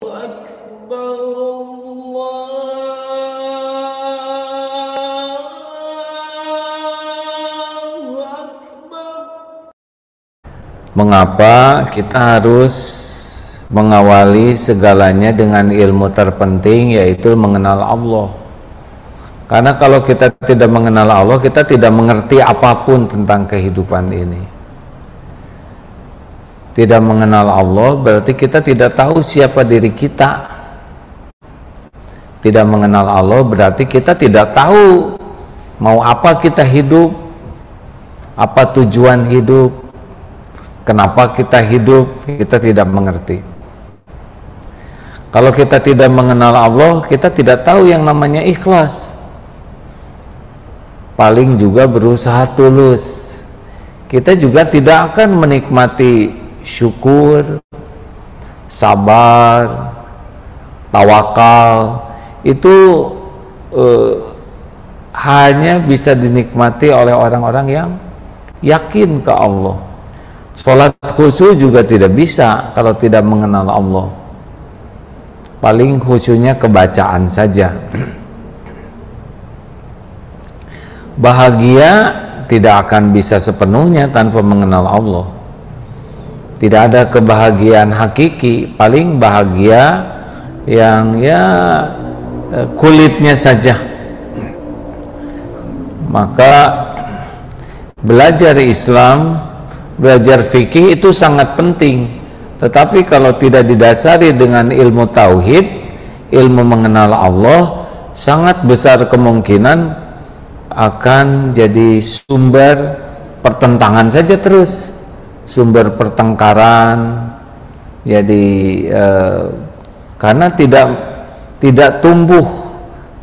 أكبر الله أكبر. Mengapa kita harus mengawali segalanya dengan ilmu terpenting, yaitu mengenal Allah? Karena kalau kita tidak mengenal Allah, kita tidak mengerti apapun tentang kehidupan ini. Tidak mengenal Allah berarti kita tidak tahu siapa diri kita. Tidak mengenal Allah berarti kita tidak tahu mau apa kita hidup, apa tujuan hidup, kenapa kita hidup, kita tidak mengerti. Kalau kita tidak mengenal Allah, kita tidak tahu yang namanya ikhlas. Paling juga berusaha tulus. Kita juga tidak akan menikmati syukur, sabar, tawakal. Itu hanya bisa dinikmati oleh orang-orang yang yakin ke Allah. Sholat khusyuk juga tidak bisa kalau tidak mengenal Allah. Paling khusyuknya kebacaan saja. Bahagia tidak akan bisa sepenuhnya tanpa mengenal Allah. Tidak ada kebahagiaan hakiki, paling bahagia yang kulitnya saja. Maka belajar Islam, belajar fikih itu sangat penting. Tetapi kalau tidak didasari dengan ilmu tauhid, ilmu mengenal Allah, sangat besar kemungkinan akan jadi sumber pertentangan saja terus. Sumber pertengkaran. Jadi karena tidak tumbuh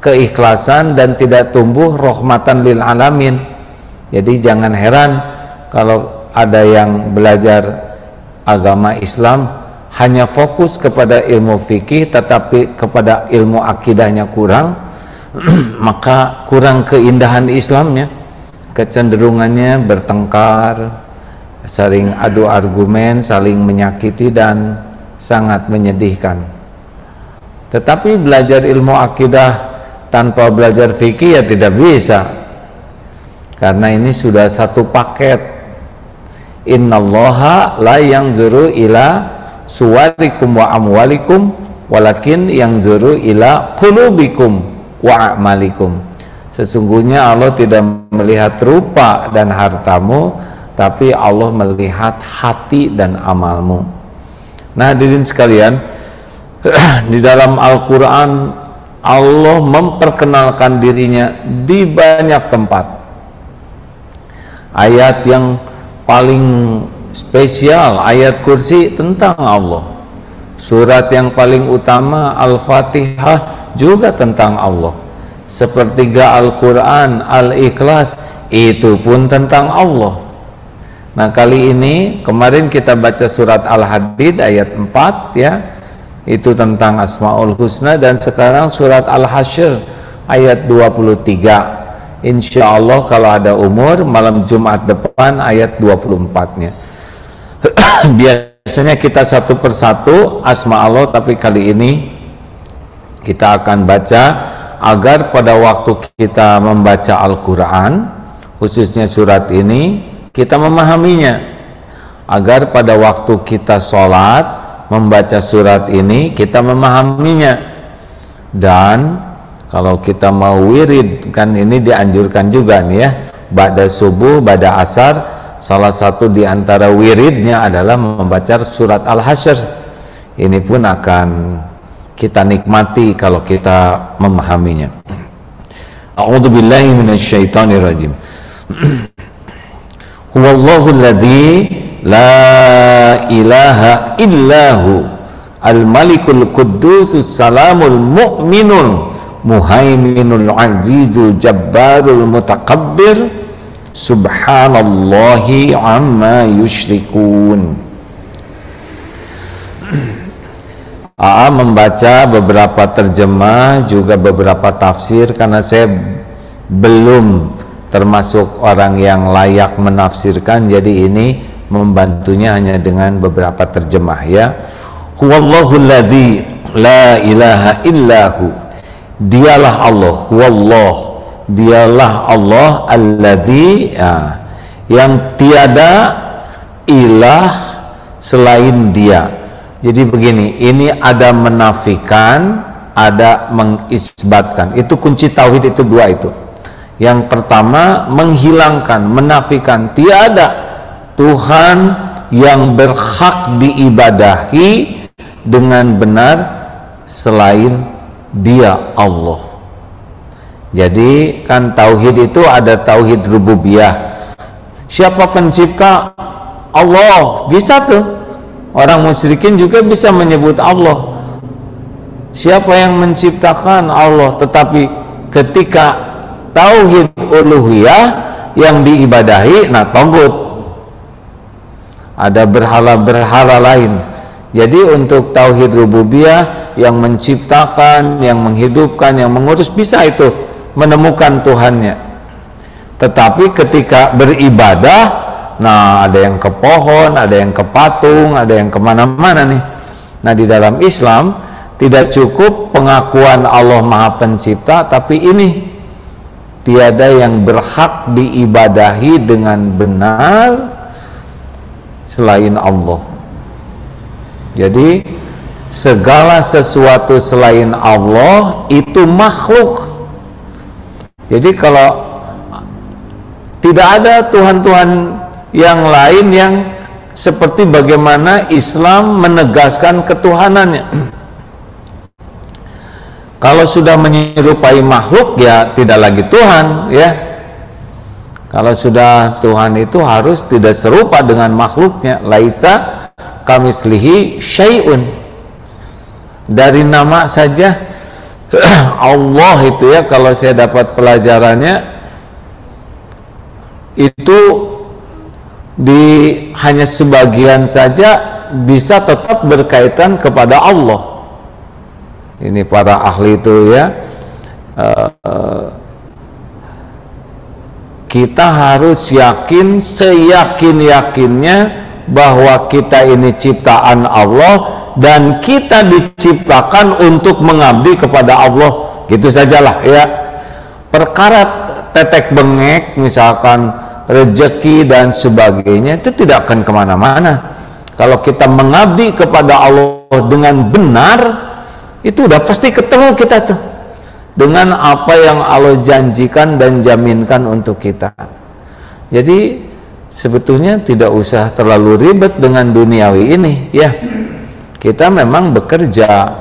keikhlasan dan tidak tumbuh rahmatan lil alamin. Jadi jangan heran kalau ada yang belajar agama Islam hanya fokus kepada ilmu fikih tetapi kepada ilmu akidahnya kurang, maka kurang keindahan Islamnya, kecenderungannya bertengkar, saling adu argumen, saling menyakiti dan sangat menyedihkan. Tetapi belajar ilmu akidah tanpa belajar fikih ya tidak bisa, karena ini sudah satu paket. Innallaha la yanzuru ila suwarikum wa amwalikum walakin yanzuru ila qulubikum wa a'malikum. Sesungguhnya Allah tidak melihat rupa dan hartamu, tapi Allah melihat hati dan amalmu. Nah, hadirin sekalian, di dalam Al-Quran Allah memperkenalkan dirinya di banyak tempat. Ayat yang paling spesial, ayat kursi tentang Allah. Surat yang paling utama Al-Fatihah juga tentang Allah. Sepertiga Al-Quran, Al-Ikhlas, itu pun tentang Allah. Nah, kali ini, kemarin kita baca surat Al-Hadid ayat 4 ya, itu tentang Asmaul Husna, dan sekarang surat Al-Hasyr ayat 23. Insya Allah kalau ada umur, malam Jumat depan ayat 24-nya. Biasanya kita satu persatu Asma Allah, tapi kali ini kita akan baca agar pada waktu kita membaca Al-Quran, khususnya surat ini, kita memahaminya, agar pada waktu kita sholat membaca surat ini kita memahaminya. Dan kalau kita mau wirid, kan ini dianjurkan juga nih ya, ba'da subuh, ba'da asar, salah satu di antara wiridnya adalah membaca surat Al-Hasyr. Ini pun akan kita nikmati kalau kita memahaminya. A'udzubillahi minasyaitonirrajim. Huwallahu alladzi la ilaha illahu al-malikul quddusus salamul mu'minul muhaiminul azizul jabbarul mutakabbir subhanallahi amma yusyrikun. AA membaca beberapa terjemah juga beberapa tafsir, karena saya belum termasuk orang yang layak menafsirkan, jadi ini membantunya hanya dengan beberapa terjemah ya. Huwallahul ladzi La ilaha illahu, dialah Allah, wallah, dialah Allah alladzi, yang tiada ilah selain dia. Jadi begini, ini ada menafikan, ada mengisbatkan. Itu kunci tauhid, itu dua itu. Yang pertama menghilangkan, menafikan, tiada Tuhan yang berhak diibadahi dengan benar selain Dia, Allah. Jadi kan tauhid itu ada tauhid rububiyah. Siapa pencipta? Allah. Bisa tuh. Orang musyrikin juga bisa menyebut Allah. Siapa yang menciptakan? Allah. Tetapi ketika tauhid uluhiyah yang diibadahi, nah togut, ada berhala-berhala lain. Jadi untuk tauhid rububiyah, yang menciptakan, yang menghidupkan, yang mengurus, bisa itu menemukan Tuhannya. Tetapi ketika beribadah, nah ada yang ke pohon, ada yang ke patung, ada yang kemana-mana nih. Nah di dalam Islam tidak cukup pengakuan Allah Maha Pencipta, tapi ini tiada yang berhak diibadahi dengan benar selain Allah. Jadi segala sesuatu selain Allah itu makhluk. Jadi kalau tidak ada Tuhan-Tuhan yang lain yang seperti bagaimana Islam menegaskan ketuhanannya. Kalau sudah menyerupai makhluk, ya tidak lagi Tuhan, ya. Kalau sudah Tuhan itu harus tidak serupa dengan makhluknya. Laisa kamislihi syai'un. Dari nama saja Allah itu ya, kalau saya dapat pelajarannya itu hanya sebagian saja bisa tetap berkaitan kepada Allah. Ini para ahli itu ya, kita harus yakin seyakin-yakinnya bahwa kita ini ciptaan Allah dan kita diciptakan untuk mengabdi kepada Allah. Gitu sajalah ya. Perkara tetek bengek misalkan rezeki dan sebagainya itu tidak akan kemana-mana. Kalau kita mengabdi kepada Allah dengan benar, itu udah pasti ketemu kita tuh dengan apa yang Allah janjikan dan jaminkan untuk kita. Jadi sebetulnya tidak usah terlalu ribet dengan duniawi ini ya. Kita memang bekerja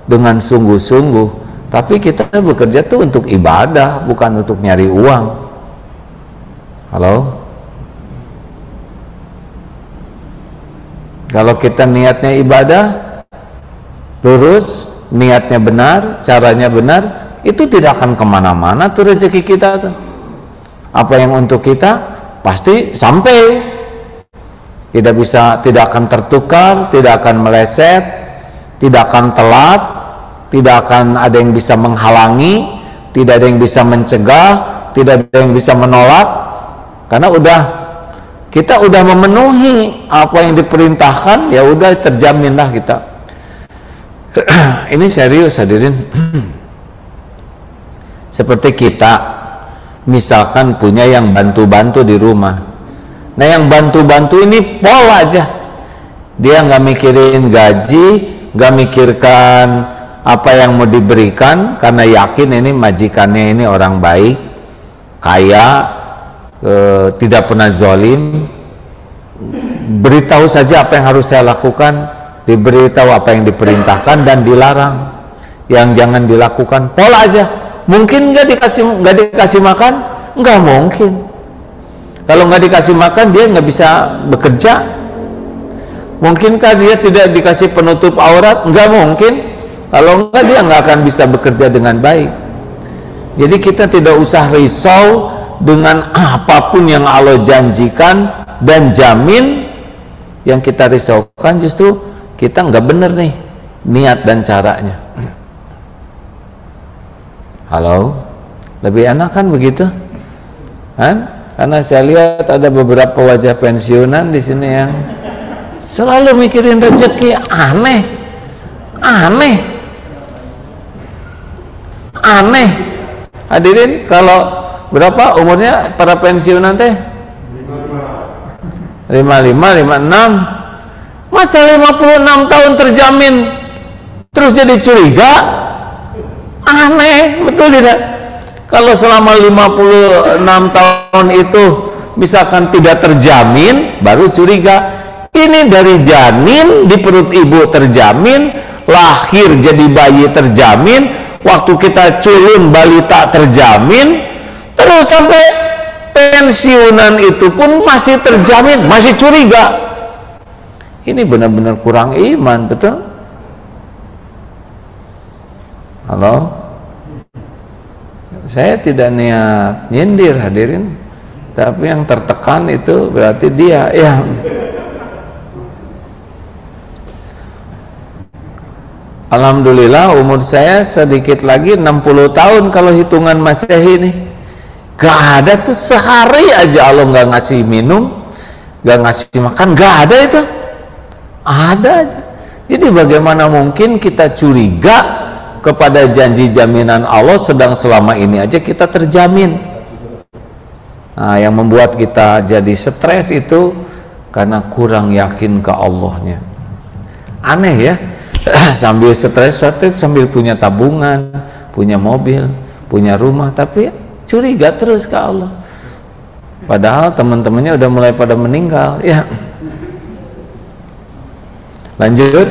dengan sungguh-sungguh, tapi kita bekerja tuh untuk ibadah, bukan untuk nyari uang. Halo? Kalau kita niatnya ibadah lurus, niatnya benar, caranya benar, itu tidak akan kemana-mana tuh rezeki kita tuh. Apa yang untuk kita pasti sampai, tidak akan tertukar, tidak akan meleset, tidak akan telat, tidak akan ada yang bisa menghalangi, tidak ada yang bisa mencegah, tidak ada yang bisa menolak, karena kita udah memenuhi apa yang diperintahkan, ya udah terjaminlah kita. Ini serius hadirin. Seperti kita misalkan punya yang bantu-bantu di rumah. Nah yang bantu-bantu ini pol aja, dia nggak mikirin gaji, nggak mikirkan apa yang mau diberikan, karena yakin ini majikannya ini orang baik, kaya, tidak pernah zalim. Beritahu saja apa yang harus saya lakukan, diberitahu apa yang diperintahkan dan dilarang yang jangan dilakukan, pola aja. Mungkin nggak dikasih makan? Nggak mungkin. Kalau nggak dikasih makan, dia nggak bisa bekerja. Mungkinkah dia tidak dikasih penutup aurat? Nggak mungkin. Kalau nggak, dia nggak akan bisa bekerja dengan baik. Jadi kita tidak usah risau dengan apapun yang Allah janjikan dan jamin. Yang kita risaukan justru kita nggak bener nih niat dan caranya. Halo, lebih enak kan begitu? Kan? Karena saya lihat ada beberapa wajah pensiunan di sini yang selalu mikirin rezeki, aneh. Aneh. Hadirin, kalau berapa umurnya para pensiunan teh? 55, 56. Masa 56 tahun terjamin terus jadi curiga? Aneh, betul tidak? Kalau selama 56 tahun itu misalkan tidak terjamin, baru curiga. Ini dari janin di perut ibu terjamin, lahir jadi bayi terjamin, waktu kita culun balita terjamin, terus sampai pensiunan itu pun masih terjamin, masih curiga. Ini benar-benar kurang iman, betul? Halo? Saya tidak niat nyindir hadirin, tapi yang tertekan itu berarti dia ya. Alhamdulillah umur saya sedikit lagi 60 tahun kalau hitungan Masehi ini. Gak ada tuh sehari aja Allah gak ngasih minum, gak ngasih makan, gak ada itu. Ada aja. Jadi bagaimana mungkin kita curiga kepada janji jaminan Allah sedang selama ini aja kita terjamin. Nah, yang membuat kita jadi stres itu karena kurang yakin ke Allahnya. Aneh ya. Sambil stres sambil punya tabungan, punya mobil, punya rumah, tapi curiga terus ke Allah. Padahal teman-temannya udah mulai pada meninggal ya. Lanjut.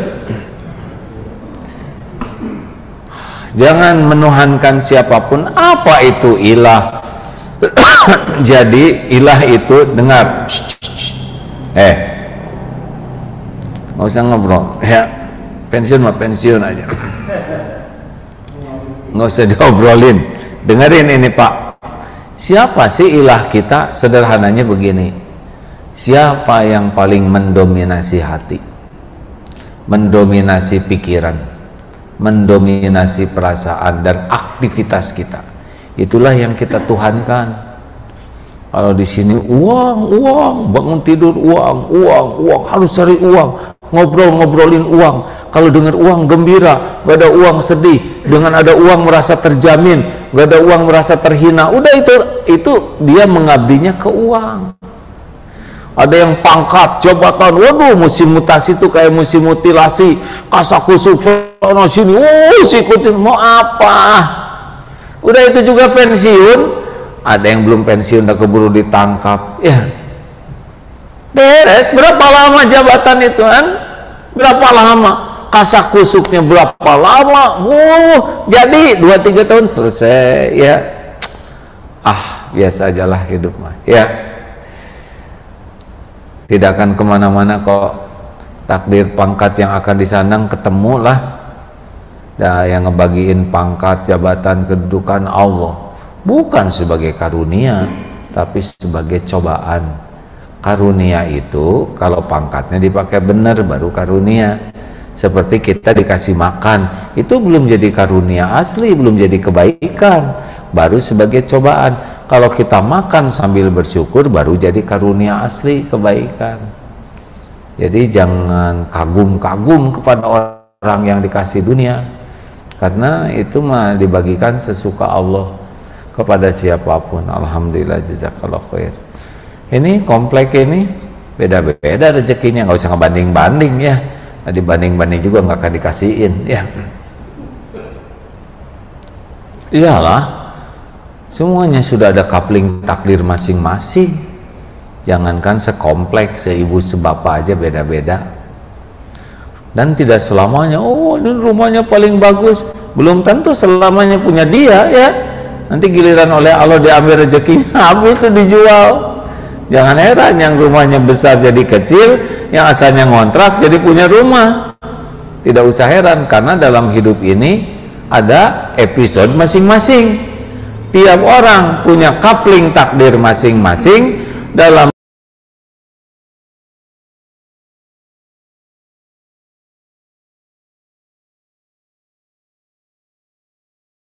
Jangan menuhankan siapapun. Apa itu ilah? Jadi ilah itu, dengar, nggak usah ngobrol ya. Pensiun mah pensiun aja, nggak usah diobrolin. Dengerin ini Pak, siapa sih ilah kita? Sederhananya begini, siapa yang paling mendominasi hati, mendominasi pikiran, mendominasi perasaan dan aktivitas kita, itulah yang kita tuhankan. Kalau di sini uang, bangun tidur uang, harus cari uang, ngobrolin uang. Kalau dengar uang gembira, gak ada uang sedih. Dengan ada uang merasa terjamin, gak ada uang merasa terhina. Udah itu dia mengabdinya ke uang. Ada yang pangkat, jabatan, waduh musim mutasi itu kayak musim mutilasi, kasakusuk sana sini, sikut mau apa? Udah itu juga pensiun. Ada yang belum pensiun udah keburu ditangkap ya. Beres. Berapa lama jabatan itu kan? Berapa lama? Kasakusuknya berapa lama? Jadi 2-3 tahun selesai ya. Biasa aja lah hidup mah ya. Tidak akan kemana-mana kok. Takdir pangkat yang akan disandang ketemu lah. Yang ngebagiin pangkat, jabatan, kedudukan Allah. Bukan sebagai karunia, tapi sebagai cobaan. Karunia itu kalau pangkatnya dipakai benar baru karunia. Seperti kita dikasih makan, itu belum jadi karunia asli, belum jadi kebaikan, baru sebagai cobaan. Kalau kita makan sambil bersyukur, baru jadi karunia asli, kebaikan. Jadi jangan kagum-kagum kepada orang yang dikasih dunia, karena itu mah dibagikan sesuka Allah kepada siapapun. Alhamdulillah, jazakallah khair. Ini komplek ini beda-beda rezekinya, nggak usah ngebanding-banding ya. Nah, dibanding-banding juga nggak akan dikasihin ya. Iyalah, semuanya sudah ada coupling takdir masing-masing. Jangankan sekomplek, seibu sebapa aja beda-beda. Dan tidak selamanya, ini rumahnya paling bagus, belum tentu selamanya punya dia ya. Nanti giliran oleh Allah diambil rezekinya, habis itu dijual. Jangan heran yang rumahnya besar jadi kecil, yang asalnya ngontrak jadi punya rumah. Tidak usah heran, karena dalam hidup ini ada episode masing-masing. Tiap orang punya coupling takdir masing-masing. Dalam